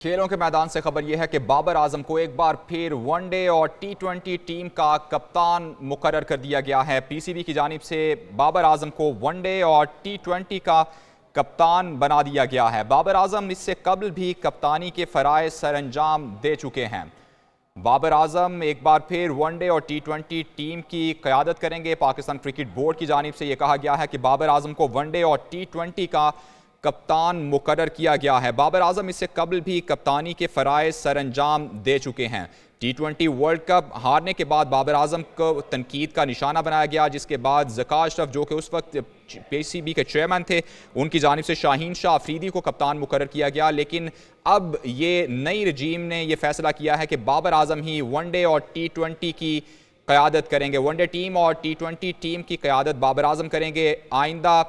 खेलों के मैदान से खबर यह है कि बाबर आजम को एक बार फिर वनडे और टी20 टीम का कप्तान मुकर्रर कर दिया गया है। पीसीबी की जानिब से बाबर आजम को वनडे और टी20 का कप्तान बना दिया गया है। बाबर आजम इससे कबल भी कप्तानी के फराइज सरअंजाम दे चुके हैं। बाबर आजम एक बार फिर वनडे और टी20 टीम की क़यादत करेंगे। पाकिस्तान क्रिकेट बोर्ड की जानिब से यह कहा गया है कि बाबर आजम को वनडे और टी20 का कप्तान मुकर्रर किया गया है। बाबर आजम इससे कबल भी कप्तानी के फराइज सरअंजाम दे चुके हैं। टी20 वर्ल्ड कप हारने के बाद बाबर आजम को तनकीद का निशाना बनाया गया, जिसके बाद ज़का अशरफ जो कि उस वक्त पीसीबी के चेयरमैन थे, उनकी जानिब से शाहीन शाह अफरीदी को कप्तान मुकर्रर किया गया। लेकिन अब ये नई रजीम ने यह फैसला किया है कि बाबर आजम ही वनडे और टी20 की क़यादत करेंगे। वनडे टीम और टी20 टीम की क़यादत बाबर आजम करेंगे। आइंदा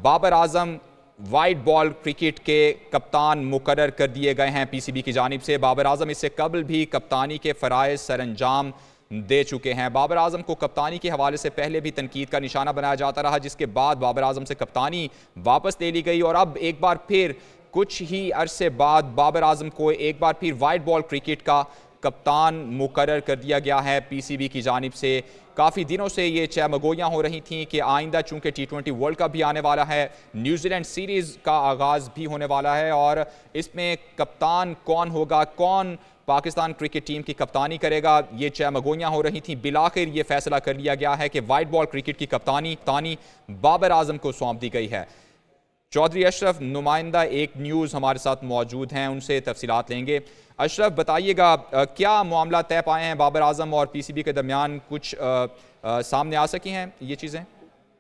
Babar Azam white ball cricket के कप्तान मुकर्रर कर दिए गए हैं पीसीबी की जानिब से। बाबर आजम इससे कबल भी कप्तानी के फराइज सरअंजाम दे चुके हैं। बाबर आजम को कप्तानी के हवाले से पहले भी तनकीद का निशाना बनाया जाता रहा, जिसके बाद बाबर आजम से कप्तानी वापस ले ली गई और अब एक बार फिर कुछ ही अरसे बाद बाबर आजम को एक बार फिर वाइट बॉल क्रिकेट का कप्तान मुकर्रर कर दिया गया है पीसीबी की जानिब से। काफ़ी दिनों से ये चहमगोइयाँ हो रही थीं कि आइंदा चूँकि टी20 वर्ल्ड कप भी आने वाला है, न्यूजीलैंड सीरीज़ का आगाज़ भी होने वाला है और इसमें कप्तान कौन होगा, कौन पाकिस्तान क्रिकेट टीम की कप्तानी करेगा, ये चहमगोइयाँ हो रही थीं। बिलाखिर ये फैसला कर लिया गया है कि वाइट बॉल क्रिकेट की कप्तानी बाबर आजम को सौंप दी गई है। चौधरी अशरफ नुमाइंदा एक न्यूज़ हमारे साथ मौजूद हैं, उनसे तफसीलात लेंगे। अशरफ बताइएगा, क्या मामला तय पाए हैं बाबर आजम और पीसीबी के दरमियान, कुछ सामने आ सकी हैं ये चीज़ें?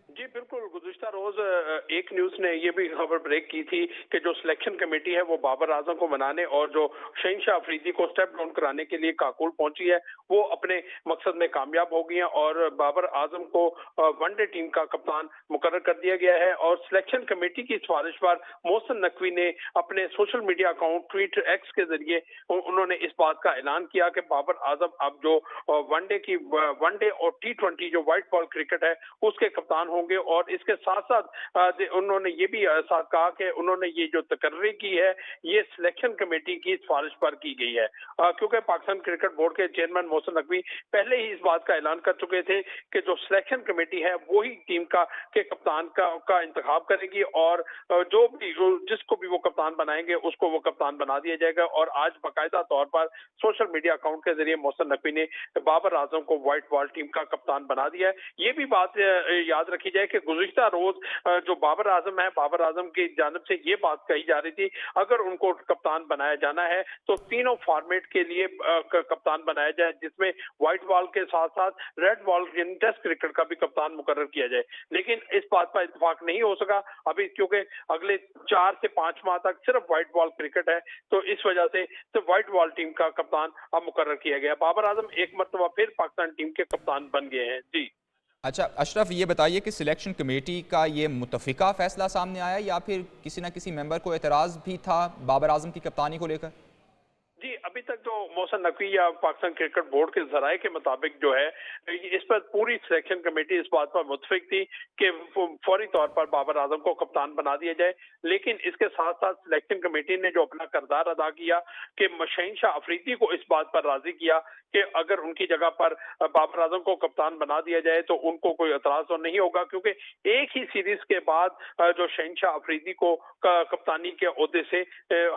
जी बिल्कुल, गुज़िश्ता रोज एक न्यूज़ ने ये भी खबर ब्रेक की थी कि जो सिलेक्शन कमेटी है वो बाबर आजम को बनाने और जो शाहीन शाह अफरीदी को स्टेप डाउन कराने के लिए काकुल पहुंची है, वो अपने मकसद में कामयाब हो गई है और बाबर आजम को वनडे टीम का कप्तान मुकर्रर कर दिया गया है। और सिलेक्शन कमेटी की सिफारिश पर मोहसिन नकवी ने अपने social media account tweet x के जरिए उन्होंने इस बात का ऐलान किया कि बाबर आजम अब जो वनडे और टी20 जो व्हाइट बॉल क्रिकेट है उसके कप्तान होंगे। और इसके साथ साथ उन्होंने ये भी साथ कहा कि उन्होंने ये जो तकर्री की है ये सिलेक्शन कमेटी की सिफारिश पर की गई है, क्योंकि पाकिस्तान क्रिकेट बोर्ड के चेयरमैन मोहसिन नकवी पहले ही इस बात का ऐलान कर चुके थे कि जो सिलेक्शन कमेटी है वो ही टीम के कप्तान का इंतखाब करेगी और जो भी जिसको भी वो कप्तान बनाएंगे उसको वो कप्तान बना दिया जाएगा। और आज बाकायदा तौर पर सोशल मीडिया अकाउंट के जरिए मोहसिन नकवी ने बाबर आजम को व्हाइट बॉल टीम का कप्तान बना दिया है। ये भी बात याद रखी जाए कि गुज़िश्ता रोज जो बाबर आजम है, बाबर आजम की जानिब से ये बात कही जा रही थी अगर उनको कप्तान बनाया जाना है तो तीनों फॉर्मेट के लिए कप्तान बनाया जाए, जिसमें व्हाइट बॉल के साथ साथ रेड बॉल टेस्ट क्रिकेट का भी कप्तान मुकर्रर किया जाए। लेकिन इस बात पर इत्तेफाक नहीं हो सका अभी, क्योंकि अगले 4 से 5 माह तक सिर्फ व्हाइट बॉल क्रिकेट है, तो इस वजह से सिर्फ व्हाइट बॉल टीम का कप्तान अब मुकर्रर किया गया। बाबर आजम एक मरतबा फिर पाकिस्तान टीम के कप्तान बन गए हैं। जी अच्छा अशरफ, ये बताइए कि सिलेक्शन कमेटी का ये मुतफ़िका फैसला सामने आया या फिर किसी न किसी मेंबर को एतराज़ भी था बाबर आजम की कप्तानी को लेकर? जी, अभी तक जो मोहसिन नकवी या पाकिस्तान क्रिकेट बोर्ड के जराये के मुताबिक जो है इस पर पूरी सिलेक्शन कमेटी इस बात पर मुतफिक थी कि फौरी तौर पर बाबर आजम को कप्तान बना दिया जाए। लेकिन इसके साथ साथ सिलेक्शन कमेटी ने जो अपना किरदार अदा किया कि शाहीन शाह अफरीदी को इस बात पर राजी किया कि अगर उनकी जगह पर बाबर आजम को कप्तान बना दिया जाए तो उनको कोई एतराज तो नहीं होगा, क्योंकि एक ही सीरीज के बाद जो शाहीन शाह अफरीदी को कप्तानी के ओहदे से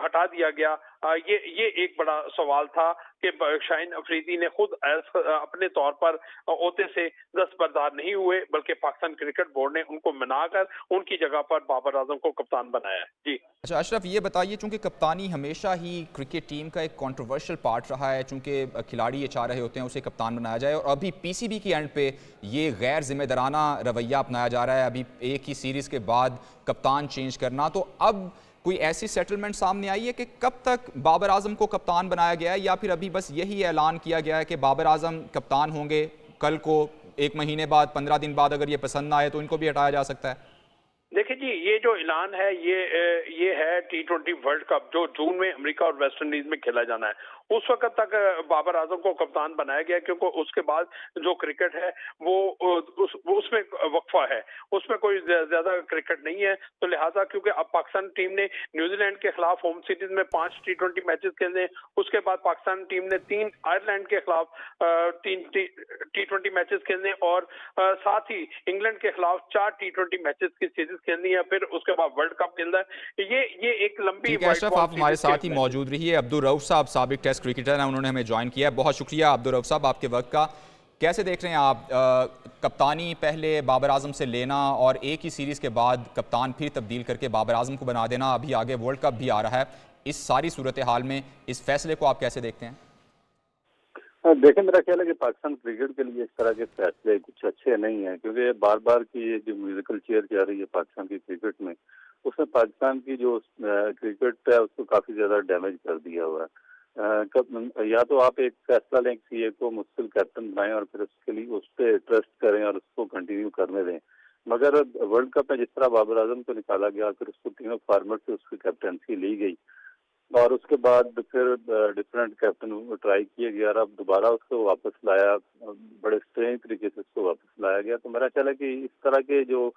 हटा दिया गया, ये एक बड़ा सवाल था कि शाहीन अफरीदी ने खुद अपने तौर पर ओहदे से दस्तबरदार नहीं हुए, बल्कि पाकिस्तान क्रिकेट बोर्ड ने उनको मनाकर उनकी जगह पर बाबर आजम को कप्तान बनाया। जी अच्छा अशरफ, ये बताइए, चूंकि कप्तानी हमेशा ही क्रिकेट टीम का एक कंट्रोवर्शियल पार्ट रहा है, चूंकि खिलाड़ी ये चाह रहे होते हैं उसे कप्तान बनाया जाए और अभी पीसीबी की एंड पे ये गैर जिम्मेदाराना रवैया अपनाया जा रहा है, अभी एक ही सीरीज़ के बाद कप्तान चेंज करना, तो अब कोई ऐसी सेटलमेंट सामने आई है कि कब तक बाबर आजम को कप्तान बनाया गया है या फिर अभी बस यही ऐलान किया गया है कि बाबर आजम कप्तान होंगे, कल को 1 महीने बाद 15 दिन बाद अगर ये पसंद ना आए तो इनको भी हटाया जा सकता है? देखिए जी, ये जो ऐलान है ये है T20 वर्ल्ड कप जो जून में अमेरिका और वेस्ट इंडीज में खेला जाना है। उस वक्त तक बाबर आजम को कप्तान बनाया गया क्योंकि उसके बाद जो क्रिकेट है वो उसमें वक्फा है, उसमें कोई ज्यादा क्रिकेट नहीं है। तो लिहाजा क्योंकि अब पाकिस्तान टीम ने न्यूजीलैंड के खिलाफ होम सीरीज में 5 T20 मैचेस खेले, उसके बाद पाकिस्तान टीम ने 3 आयरलैंड के खिलाफ 3 T20 मैचेस खेलने और साथ ही इंग्लैंड के खिलाफ 4 T20 मैचेस की सीरीज खेलनी है, फिर उसके बाद वर्ल्ड कप खेलना है। ये एक लंबी ठीक है व्हाइट अशरफ, बॉल आप हमारे सीरीज साथ ही खेलना है। मौजूद रहिए। अब्दुल रऊफ साहब साबिक टेस्ट क्रिकेटर हैं, उन्होंने हमें ज्वाइन किया है। बहुत शुक्रिया अब्दुल रऊफ साहब आपके वक्त का। कैसे देख रहे हैं आप कप्तानी पहले बाबर आजम से लेना और एक ही सीरीज़ के बाद कप्तान फिर तब्दील करके बाबर आजम को बना देना, अभी आगे वर्ल्ड कप भी आ रहा है, इस सारी सूरत हाल में इस फैसले को आप कैसे देखते हैं? देखें, मेरा ख्याल है कि पाकिस्तान क्रिकेट के लिए इस तरह के फैसले कुछ अच्छे नहीं हैं, क्योंकि बार बार की ये जो म्यूजिकल चेयर जा रही है पाकिस्तान की क्रिकेट में, उसने पाकिस्तान की जो क्रिकेट है उसको काफी ज्यादा डैमेज कर दिया हुआ है। या तो आप एक फैसला लें किसी एक को मुस्तकिल कैप्टन बनाएं और फिर उसके लिए उस पर ट्रस्ट करें और उसको कंटिन्यू करने दें। मगर वर्ल्ड कप में जिस तरह बाबर आजम को निकाला गया फिर उसको तीनों फॉर्मेट से उसकी कैप्टनसी ली गई और उसके बाद फिर डिफरेंट कैप्टन ट्राई किया गया और अब दोबारा उसको वापस लाया, बड़े स्ट्रेंज तरीके से उसको वापस लाया गया। तो मेरा ख्याल है कि इस तरह के जो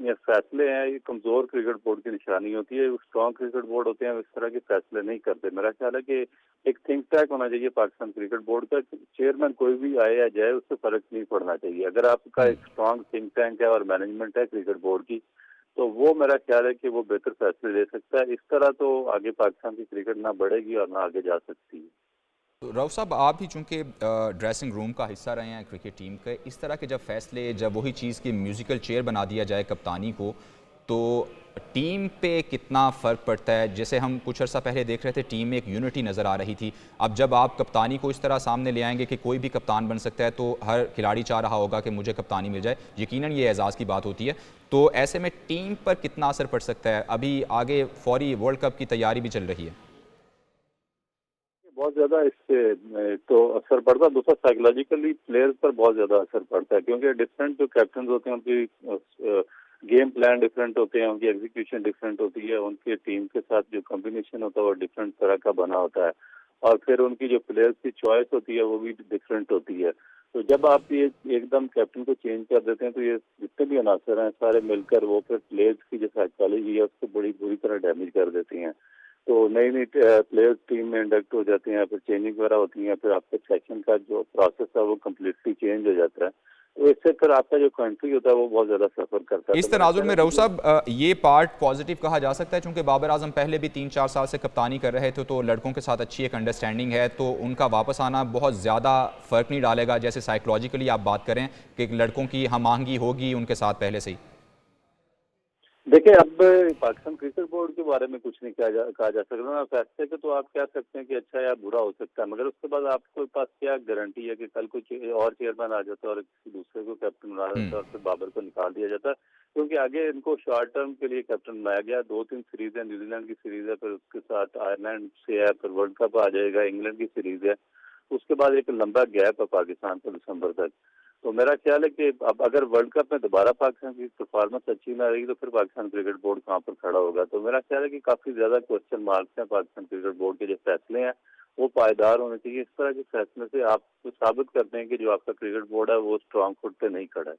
ये फैसले हैं ये कमजोर क्रिकेट बोर्ड की निशानी होती है। स्ट्रॉन्ग क्रिकेट बोर्ड होते हैं इस तरह के फैसले नहीं करते। मेरा ख्याल है कि एक थिंक टैंक होना चाहिए पाकिस्तान क्रिकेट बोर्ड का। चेयरमैन कोई भी आए या जाए उससे फर्क नहीं पड़ना चाहिए। अगर आपका एक स्ट्रॉन्ग थिंक टैंक है और मैनेजमेंट है क्रिकेट बोर्ड की, तो वो मेरा ख्याल है कि वो बेहतर फैसले ले सकता है। इस तरह तो आगे पाकिस्तान की क्रिकेट ना बढ़ेगी और ना आगे जा सकती है। तो रऊफ साहब, आप भी चूंकि ड्रेसिंग रूम का हिस्सा रहे हैं क्रिकेट टीम के, इस तरह के जब फैसले, जब वही चीज़ की म्यूज़िकल चेयर बना दिया जाए कप्तानी को, तो टीम पे कितना फ़र्क पड़ता है? जैसे हम कुछ अर्सा पहले देख रहे थे टीम में एक यूनिटी नज़र आ रही थी, अब जब आप कप्तानी को इस तरह सामने ले आएंगे कि कोई भी कप्तान बन सकता है, तो हर खिलाड़ी चाह रहा होगा कि मुझे कप्तानी मिल जाए, यकीनन ये एजाज़ की बात होती है। तो ऐसे में टीम पर कितना असर पड़ सकता है? अभी आगे फौरी वर्ल्ड कप की तैयारी भी चल रही है। बहुत ज्यादा इससे तो असर पड़ता है। दूसरा साइकोलॉजिकली प्लेयर्स पर बहुत ज्यादा असर पड़ता है, क्योंकि डिफरेंट जो कैप्टन होते हैं उनकी गेम प्लान डिफरेंट होते हैं, उनकी एग्जीक्यूशन डिफरेंट होती है, उनके टीम के साथ जो कॉम्बिनेशन होता है वो डिफरेंट तरह का बना होता है और फिर उनकी जो प्लेयर्स की चॉइस होती है वो भी डिफरेंट होती है। तो जब आप ये एकदम कैप्टन को चेंज कर देते हैं तो ये जितने भी अनासर हैं सारे मिलकर वो फिर प्लेयर्स की जो साइकोलॉजी है उसको बड़ी बुरी तरह डैमेज कर देती हैं। तो नई नई प्लेयर्स टीम में इंडक्ट हो जाते हैं, फिर चेंजिंग वगैरह होती है, फिर आपके सेक्शन का जो प्रोसेस है वो कम्प्लीटली चेंज हो जाता है। तो इससे फिर आपका जो कंट्री होता है वो बहुत ज्यादा सफर करता है। इस तो मेरा तनाजुर ख्याल में है रऊफ कि साहब, ये पार्ट पॉजिटिव कहा जा सकता है, चूंकि बाबर आजम पहले भी 3-4 साल से कप्तानी कर रहे थे, तो लड़कों के साथ अच्छी एक अंडरस्टैंडिंग है, तो उनका वापस आना बहुत ज़्यादा फ़र्क नहीं डालेगा। जैसे साइकोलॉजिकली आप बात करें कि लड़कों की हम आहंगी होगी उनके साथ पहले से ही। देखिए, अब पाकिस्तान क्रिकेट बोर्ड के बारे में कुछ नहीं कहा जा सकता ना। फैसले के तो आप कह सकते हैं कि अच्छा या बुरा हो सकता है, मगर उसके बाद आपके पास क्या गारंटी है कि कल को और चेयरमैन आ जाता है और किसी दूसरे को कैप्टन बना देता है और फिर बाबर को निकाल दिया जाता है। क्योंकि आगे इनको शॉर्ट टर्म के लिए कैप्टन बनाया गया। 2-3 सीरीज है, न्यूजीलैंड की सीरीज है, फिर उसके साथ आयरलैंड से है, फिर वर्ल्ड कप आ जाएगा, इंग्लैंड की सीरीज है, उसके बाद एक लंबा गैप है पाकिस्तान को दिसंबर तक। तो मेरा ख्याल है कि अब अगर वर्ल्ड कप में दोबारा पाकिस्तान की परफॉर्मेंस अच्छी ना रहेगी तो फिर पाकिस्तान क्रिकेट बोर्ड कहाँ पर खड़ा होगा। तो मेरा ख्याल है कि काफी ज्यादा क्वेश्चन मार्क्स हैं पाकिस्तान क्रिकेट बोर्ड के जो फैसले हैं वो पायदार होने चाहिए। इस तरह के फैसले से आप साबित करते हैं कि जो आपका क्रिकेट बोर्ड है वो स्ट्रॉन्ग फुट पे नहीं खड़ा है।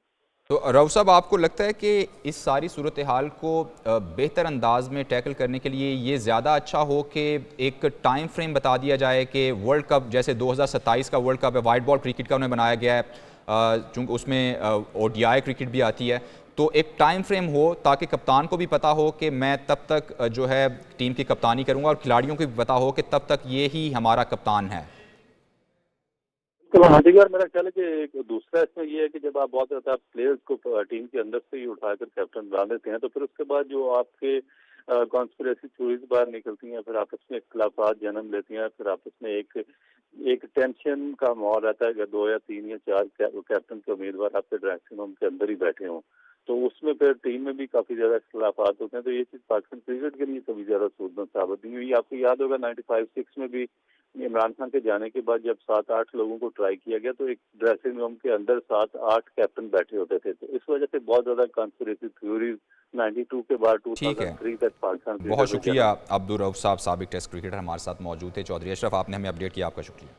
तो रऊफ साहब, आपको लगता है कि इस सारी सूरत हाल को बेहतर अंदाज में टैकल करने के लिए ये ज़्यादा अच्छा हो कि एक टाइम फ्रेम बता दिया जाए कि वर्ल्ड कप जैसे 2027 का वर्ल्ड कप है, वाइट बॉल क्रिकेट का उन्हें बनाया गया है, चूँकि उसमें ओडीआई क्रिकेट भी आती है, तो एक टाइम फ्रेम हो ताकि कप्तान को भी पता हो कि मैं तब तक जो है टीम की कप्तानी करूँगा और खिलाड़ियों को भी पता हो कि तब तक ये ही हमारा कप्तान है। तो हाँ जी, और मेरा ख्याल है कि एक दूसरा इसमें ये है कि जब आप बहुत ज्यादा प्लेयर्स को टीम के अंदर से ही उठाकर कैप्टन बना देते हैं तो फिर उसके बाद जो आपके कॉन्स्पिरेसी थ्योरीज बाहर निकलती हैं, फिर आपस में इख्तलाफात जन्म लेती हैं, फिर आपस में एक एक टेंशन का माहौल रहता है कि 2 या 3 या 4 कैप्टन के उम्मीदवार आपके ड्रेसिंग रूम के अंदर ही बैठे हों, तो उसमें फिर टीम में भी काफी ज्यादा इख्तलाफात होते हैं। तो ये चीज पाकिस्तान क्रिकेट के लिए कभी ज्यादा सूदमंद साबित नहीं हुई। आपको याद होगा 95-6 में भी इमरान खान के जाने के बाद जब 7-8 लोगों को ट्राई किया गया तो एक ड्रेसिंग रूम के अंदर 7-8 कैप्टन बैठे होते थे। तो इस वजह से बहुत ज्यादा कॉन्स्पिरेसी थ्योरीज 92 के बाद ठीक है। 2003 तक पाकिस्तान क्रिकेट बहुत में शुक्रिया अब्दुल रऊफ साहब, साबिक टेस्ट क्रिकेटर हमारे साथ मौजूद थे। चौधरी अशरफ, आपने हमें अपडेट किया, आपका शुक्रिया।